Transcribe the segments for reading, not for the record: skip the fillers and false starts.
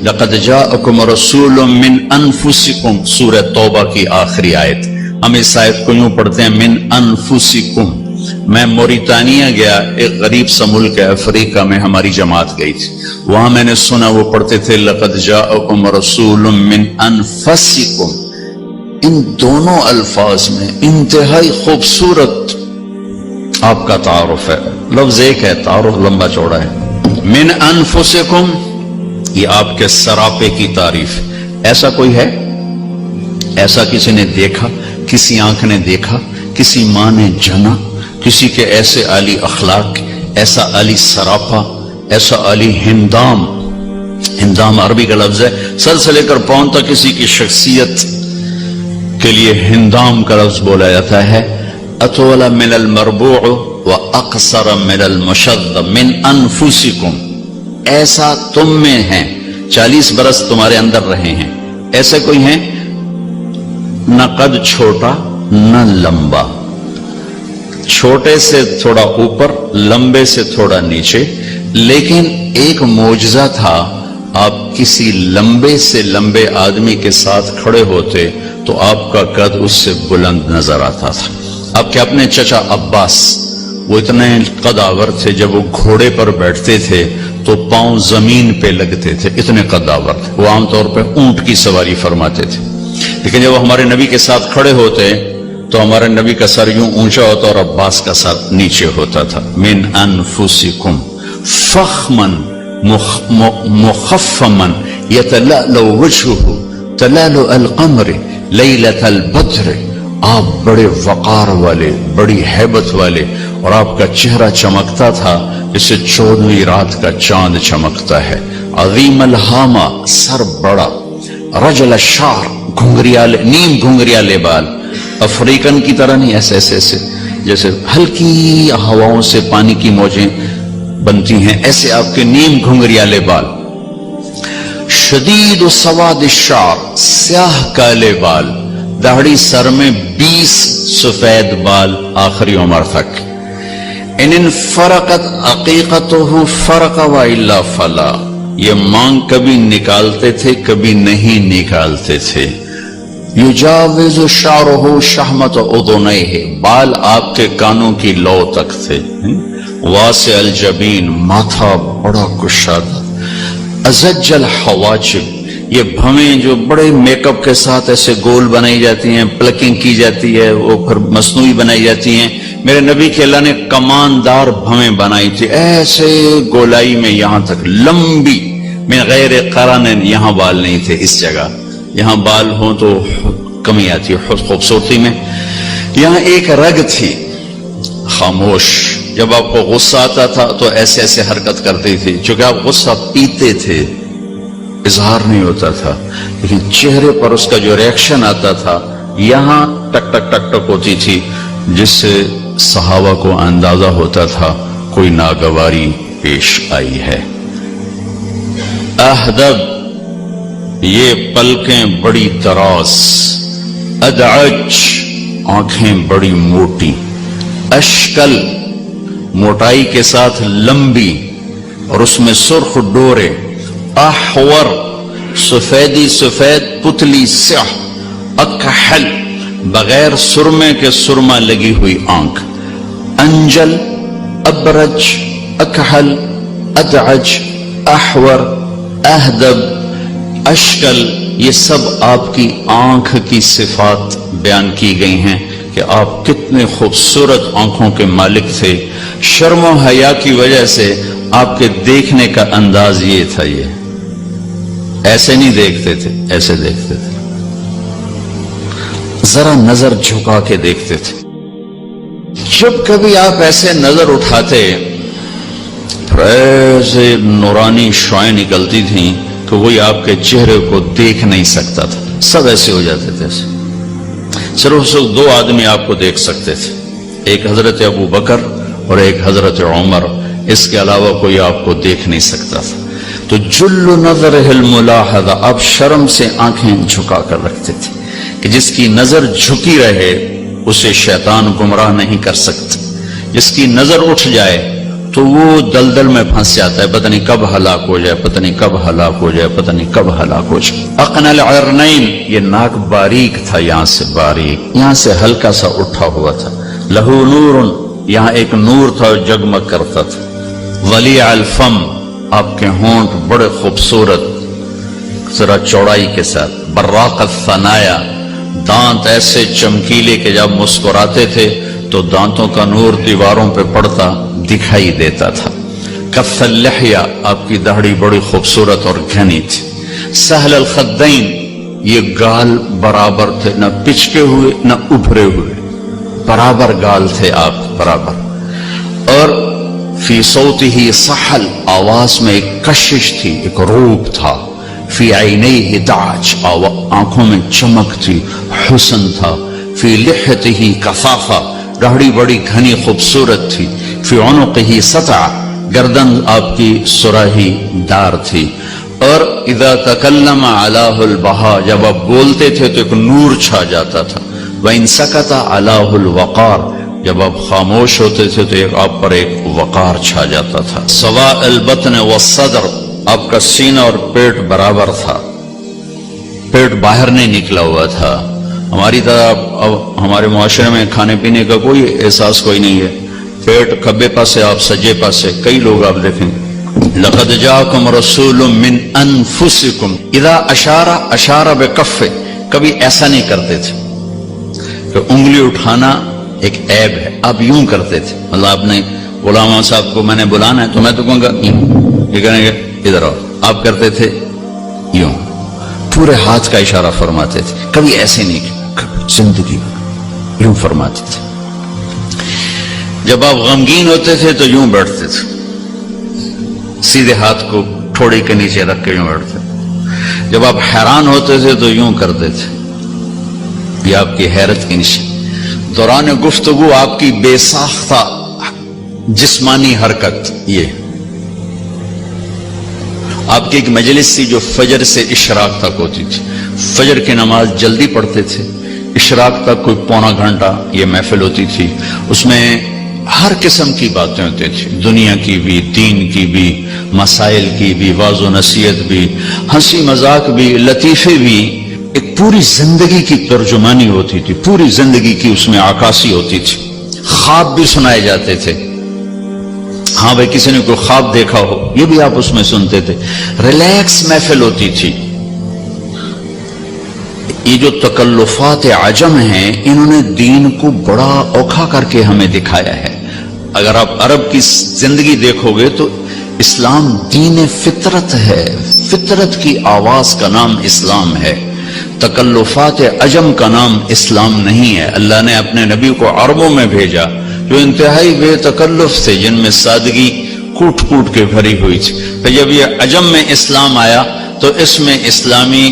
لقد جاءکم رسول من انفسکم، سورہ توبہ کی آخری آیت. ہم اس آیت کو یوں پڑھتے ہیں من انفسکم. میں موریتانیہ گیا، ایک غریب سا ملک ہے افریقہ میں، ہماری جماعت گئی تھی. وہاں میں نے سنا وہ پڑھتے تھے لقد جاءکم رسول من انفسکم. ان دونوں الفاظ میں انتہائی خوبصورت آپ کا تعارف ہے. لفظ ایک ہے، تعارف لمبا چوڑا ہے. من انفسکم یہ آپ کے سراپے کی تعریف. ایسا کوئی ہے؟ ایسا کسی نے دیکھا؟ کسی آنکھ نے دیکھا؟ کسی ماں نے جنا؟ کسی کے ایسے عالی اخلاق، ایسا عالی سراپا، ایسا عالی ہندام. ہندام عربی کا لفظ ہے، سر سے لے کر پاؤں تک کسی کی شخصیت کے لیے ہندام کا لفظ بولا جاتا ہے. اطول من المربوع و اقصر من المشذب من انفسکم. ایسا تم میں ہیں، 40 برس تمہارے اندر رہے ہیں. ایسے کوئی ہیں؟ نہ قد چھوٹا نہ لمبا، چھوٹے سے تھوڑا اوپر، لمبے سے تھوڑا نیچے. لیکن ایک معجزہ تھا، آپ کسی لمبے سے لمبے آدمی کے ساتھ کھڑے ہوتے تو آپ کا قد اس سے بلند نظر آتا تھا. آپ کے اپنے چچا عباس وہ اتنے قداور تھے، جب وہ گھوڑے پر بیٹھتے تھے تو پاؤں زمین پہ لگتے تھے، اتنے قداور تھے. وہ عام طور پہ اونٹ کی سواری فرماتے تھے، لیکن جب وہ ہمارے نبی کے ساتھ کھڑے ہوتے تو ہمارے نبی کا سر یوں اونچا ہوتا اور عباس کا سر نیچے ہوتا تھا. من انفسکم فخمن مخفمن یتلألؤ وجهہ تلألؤ القمر لیلۃ البدر. آپ بڑے وقار والے، بڑی ہیبت والے، اور آپ کا چہرہ چمکتا تھا جسے 14ویں رات کا چاند چمکتا ہے. عظیم الہامہ، سر بڑا. رجل الشعر، گھنگریالے، نیم گھنگریالے بال. افریقن کی طرح نہیں، ایسے ایسے ایسے جیسے ہلکی ہواؤں سے پانی کی موجیں بنتی ہیں، ایسے آپ کے نیم گھنگریالے بال. شدید سواد الشعر، سیاہ کالے بال. داڑھی سر میں 20 سفید بال آخری عمر تک. ان فرقت عقیقتہ فرق والا فلا. یہ مانگ کبھی نکالتے تھے کبھی نہیں نکالتے تھے. یجاوز شعرہ شحمت اذنیہ، بال آپ کے کانوں کی لو تک تھے. واسع الجبین، ماتھا بڑا کشادہ. ازج الحواجب، یہ بھویں جو بڑے میک اپ کے ساتھ ایسے گول بنائی جاتی ہیں، پلکنگ کی جاتی ہے، وہ پھر مصنوعی بنائی جاتی ہیں. میرے نبی کے اللہ نے کماندار بھویں بنائی تھی، ایسے گولائی میں یہاں تک لمبی، من غیر قرن. یہاں بال نہیں تھے اس جگہ، یہاں بال ہوں تو کمی آتی ہے خوبصورتی میں. یہاں ایک رگ تھی خاموش. جب آپ کو غصہ آتا تھا تو ایسے ایسے حرکت کرتی تھی، چونکہ آپ غصہ پیتے تھے، اظہار نہیں ہوتا تھا، لیکن چہرے پر اس کا جو ریاکشن آتا تھا یہاں ٹک ٹک ٹک ٹک ہوتی تھی، جس سے صحابہ کو اندازہ ہوتا تھا کوئی ناگواری پیش آئی ہے. اہدب، یہ پلکیں بڑی دراز. ادعج، آنکھیں بڑی موٹی. اشکل، موٹائی کے ساتھ لمبی اور اس میں سرخ ڈورے. احور، سفیدی سفید پتلی سیاہ. اکحل، بغیر سرمے کے سرما لگی ہوئی آنکھ. انجل، ابرج، اکحل، ادعج، احور، اہدب، اشکل، یہ سب آپ کی آنکھ کی صفات بیان کی گئی ہیں کہ آپ کتنے خوبصورت آنکھوں کے مالک تھے. شرم و حیا کی وجہ سے آپ کے دیکھنے کا انداز یہ تھا، یہ ایسے نہیں دیکھتے تھے، ایسے دیکھتے تھے، ذرا نظر جھکا کے دیکھتے تھے. جب کبھی آپ ایسے نظر اٹھاتے ایسے نورانی شعائیں نکلتی تھیں کہ وہی آپ کے چہرے کو دیکھ نہیں سکتا تھا. سب ایسے ہو جاتے تھے. صرف 2 آدمی آپ کو دیکھ سکتے تھے، ایک حضرت ابو بکر اور ایک حضرت عمر. اس کے علاوہ کوئی آپ کو دیکھ نہیں سکتا تھا. تو جل نظر الملاحظہ، آپ شرم سے آنکھیں جھکا کر رکھتے تھے کہ جس کی نظر جھکی رہے اسے شیطان گمراہ نہیں کر سکتا. جس کی نظر اٹھ جائے تو وہ دلدل میں پھنس جاتا ہے، پتہ نہیں کب ہلاک ہو جائے، پتہ نہیں کب ہلاک ہو جائے، پتہ نہیں کب ہلاک ہو جائے۔ اقنى العرنین، یہ ناک باریک تھا، یہاں سے باریک، یہاں سے ہلکا سا اٹھا ہوا تھا۔ لہو نور، یہاں ایک نور تھا جو جگمگ کرتا تھا۔ ولیع الفم، آپ کے ہونٹ بڑے خوبصورت ذرا چوڑائی کے ساتھ۔ براق الثنایا، دانت ایسے چمکیلے کہ جب مسکراتے تھے تو دانتوں کا نور دیواروں پہ پڑتا دکھائی دیتا تھا۔ کف اللحیہ، آپ کی داڑھی بڑی خوبصورت اور گھنی تھی۔ سہل الخدین، یہ گال برابر تھے، نہ پچکے ہوئے نہ ابھرے ہوئے، برابر گال تھے آپ، برابر۔ اور فی صوتہ سحل، آواز میں ایک کشش تھی، ایک روپ تھا۔ فی عینیہ دعج، آنکھوں میں چمک تھی، حسن تھا۔ فی لحیتہ کثافہ، داڑھی بڑی گھنی خوبصورت تھی۔ فی عنقہ سطع، گردن آپ کی سراہی دار تھی۔ اور اذا تکلم علاہ البہا، جب آپ بولتے تھے تو ایک نور چھا جاتا تھا۔ وَإِن سَكَتَ عَلَاهُ الْوَقَارِ، جب آپ خاموش ہوتے تھے تو آپ پر ایک وقار چھا جاتا تھا۔ سواء البطن والصدر، آپ کا سینہ اور پیٹ برابر تھا، پیٹ باہر نہیں نکلا ہوا تھا۔ ہماری طرح اب ہمارے معاشرے میں کھانے پینے کا کوئی احساس کوئی نہیں ہے، پیٹ کھبے پاسے آپ سجے پاسے، کئی لوگ آپ دیکھیں۔ لقد جاءکم رسول من انفسکم، اذا اشار بکفہ، کبھی ایسا نہیں کرتے تھے کہ انگلی اٹھانا ایک عیب ہے، آپ یوں کرتے تھے۔ مطلب آپ نے غلام صاحب کو میں نے بلانا ہے تو میں تو کہوں گا یوں، یہ کہیں گے ادھر آؤ، آپ کرتے تھے یوں، پورے ہاتھ کا اشارہ فرماتے تھے، کبھی ایسے نہیں کیا، زندگی یوں فرماتے تھے۔ جب آپ غمگین ہوتے تھے تو یوں بیٹھتے تھے، سیدھے ہاتھ کو ٹھوڑی کے نیچے رکھ کے یوں بیٹھتے تھے۔ جب آپ حیران ہوتے تھے تو یوں کرتے تھے، یہ آپ کی حیرت کی نشانی۔ دوران گفتگو آپ کی بے ساختہ جسمانی حرکت، یہ آپ کی ایک مجلس تھی جو فجر سے اشراق تک ہوتی تھی، فجر کی نماز جلدی پڑھتے تھے، اشراق تک کوئی پونا گھنٹہ یہ محفل ہوتی تھی۔ اس میں ہر قسم کی باتیں ہوتی تھی، دنیا کی بھی، دین کی بھی، مسائل کی بھی، واعظ و نصیحت بھی، ہنسی مذاق بھی، لطیفے بھی، ایک پوری زندگی کی ترجمانی ہوتی تھی، پوری زندگی کی اس میں عکاسی ہوتی تھی۔ خواب بھی سنائے جاتے تھے، ہاں بھائی کسی نے کوئی خواب دیکھا ہو یہ بھی آپ اس میں سنتے تھے۔ ریلیکس محفل ہوتی تھی۔ یہ جو تکلفات عجم ہیں انہوں نے دین کو بڑا اوکھا کر کے ہمیں دکھایا ہے۔ اگر آپ عرب کی زندگی دیکھو گے تو اسلام دین فطرت ہے، فطرت کی آواز کا نام اسلام ہے، تکلفات عجم کا نام اسلام نہیں ہے۔ اللہ نے اپنے نبی کو عربوں میں بھیجا جو انتہائی بے تکلف تھے، جن میں سادگی کوٹ کوٹ کے بھری ہوئی تھی۔ پھر جب یہ عجم میں اسلام آیا تو اس میں اسلامی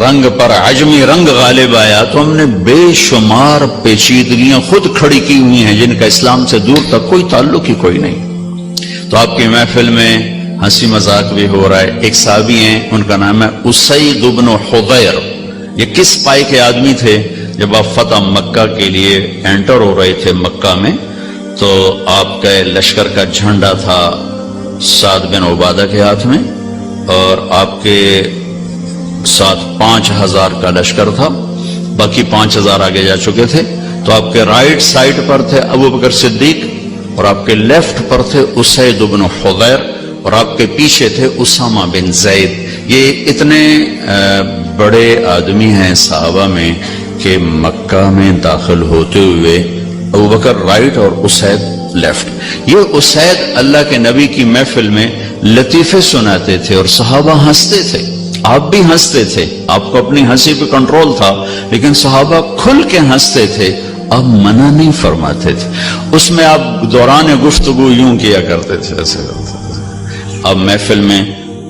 رنگ پر عجمی رنگ غالب آیا، تو ہم نے بے شمار پیچیدگیاں خود کھڑی کی ہوئی ہیں جن کا اسلام سے دور تک کوئی تعلق ہی کوئی نہیں۔ تو آپ کی محفل میں ہنسی مذاق بھی ہو رہا ہے۔ ایک صحابی ہیں، ان کا نام ہے اسید بن حضیر۔ یہ کس پائے کے آدمی تھے؟ جب آپ فتح مکہ کے لیے انٹر ہو رہے تھے مکہ میں تو آپ کا لشکر کا جھنڈا تھا سعد بن عبادہ کے ہاتھ میں، اور آپ کے ساتھ 5000 کا لشکر تھا، باقی 5000 آگے جا چکے تھے۔ تو آپ کے رائٹ سائڈ پر تھے ابو بکر صدیق، اور آپ کے لیفٹ پر تھے اسید بن حضیر، اور آپ کے پیچھے تھے اسامہ بن زید۔ یہ اتنے بڑے آدمی ہیں صحابہ میں کہ مکہ میں داخل ہوتے ہوئے ابو بکر رائٹ اور اسید لیفٹ۔ یہ اسید اللہ کے نبی کی محفل میں لطیفے سناتے تھے اور صحابہ ہنستے تھے، آپ بھی ہنستے تھے، آپ کو اپنی ہنسی پہ کنٹرول تھا، لیکن صحابہ کھل کے ہنستے تھے، آپ منع نہیں فرماتے تھے۔ اس میں آپ دوران گفتگو یوں کیا کرتے تھے، ایسے کرتے تھے۔ اب محفل میں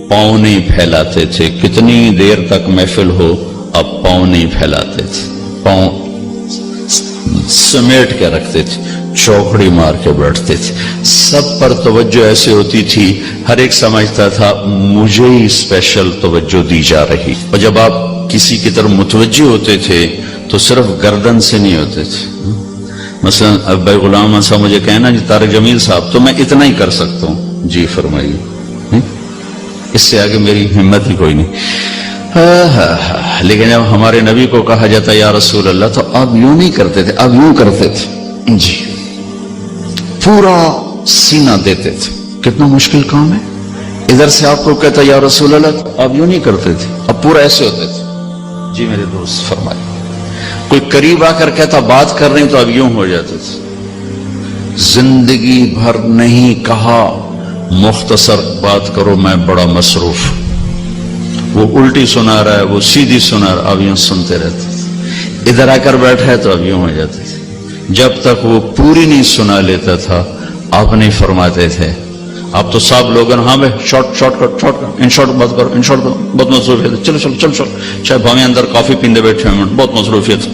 پاؤں نہیں پھیلاتے تھے، کتنی دیر تک محفل ہو اب پاؤں نہیں پھیلاتے تھے، پاؤں سمیٹ کے رکھتے تھے، چوکڑی مار کے بیٹھتے تھے۔ سب پر توجہ ایسے ہوتی تھی، ہر ایک سمجھتا تھا مجھے ہی اسپیشل توجہ دی جا رہی۔ اور جب آپ کسی کی طرف متوجہ ہوتے تھے تو صرف گردن سے نہیں ہوتے تھے، مثلا اب بھائی غلام صاحب مجھے کہنا جی طارق جمیل صاحب تو میں اتنا ہی کر سکتا ہوں، جی فرمائیے، اس سے آگے میری ہمت ہی کوئی نہیں۔ لیکن جب ہمارے نبی کو کہا جاتا یا رسول اللہ تو آپ یوں نہیں کرتے تھے، آپ یوں کرتے تھے، جی پورا سینہ دیتے تھے۔ کتنا مشکل کام ہے، ادھر سے آپ کو کہتا یا رسول اللہ تو آپ یوں نہیں کرتے تھے، اب پورا ایسے ہوتے تھے۔ جی میرے دوست فرمائیے، کوئی قریب آ کر کہتا بات کر رہے ہیں تو اب یوں ہو جاتے تھے۔ زندگی بھر نہیں کہا مختصر بات کرو میں بڑا مصروف، وہ الٹی سنا رہا ہے وہ سیدھی سنا رہا ہے، اب یوں سنتے رہتے تھے۔ ادھر آ کر بیٹھا ہے تو اب یوں ہو جاتے تھے۔ جب تک وہ پوری نہیں سنا لیتا تھا آپ نہیں فرماتے تھے۔ آپ تو صاحب لوگوں ہاں بھائی شارٹ کٹ ان شارٹ بات کرو، ان شارٹ بہت مصروفیت، چلو چلو چلو چلو، شاید ہمیں اندر کافی پیندے بیٹھے ہیں، بہت مصروفیت۔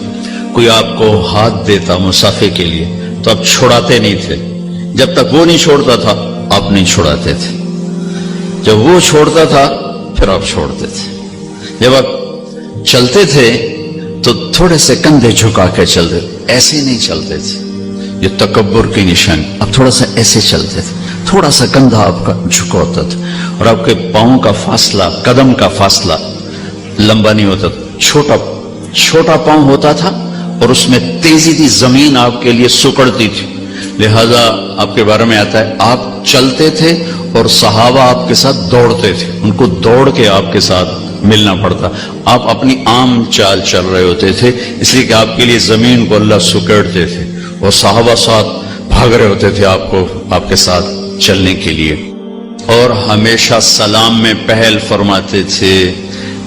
کوئی آپ کو ہاتھ دیتا مصافحے کے لیے تو آپ چھوڑاتے نہیں تھے، جب تک وہ نہیں چھوڑتا تھا آپ نہیں چھوڑاتے تھے، جب وہ چھوڑتا تھا پھر آپ چھوڑتے تھے۔ جب آپ چلتے تھے تو تھوڑے سے کندھے جھکا کے چلتے، ایسے نہیں چلتے تھے، یہ تکبر کی نشانی۔ اب تھوڑا سا ایسے چلتے تھے، تھوڑا سا کندھا آپ کا جھکا ہوتا تھا، اور آپ کے پاؤں کا فاصلہ، قدم کا فاصلہ لمبا نہیں ہوتا تھا، چھوٹا پاؤں ہوتا تھا، اور اس میں تیزی تھی، زمین آپ کے لیے سکڑتی تھی۔ لہذا آپ کے بارے میں آتا ہے آپ چلتے تھے اور صحابہ آپ کے ساتھ دوڑتے تھے، ان کو دوڑ کے آپ کے ساتھ ملنا پڑتا۔ آپ اپنی عام چال چل رہے ہوتے تھے، اس لیے کہ آپ کے لیے زمین کو اللہ سکڑتے تھے، اور صحابہ ساتھ بھاگ رہے ہوتے تھے آپ کو، آپ کے ساتھ چلنے کے لیے۔ اور ہمیشہ سلام میں پہل فرماتے تھے،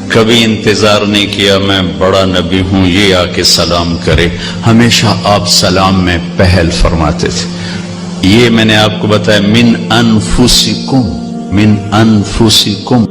کبھی انتظار نہیں کیا میں بڑا نبی ہوں یہ آ کے سلام کرے، ہمیشہ آپ سلام میں پہل فرماتے تھے۔ یہ میں نے آپ کو بتایا من انفسکم، من انفسکم۔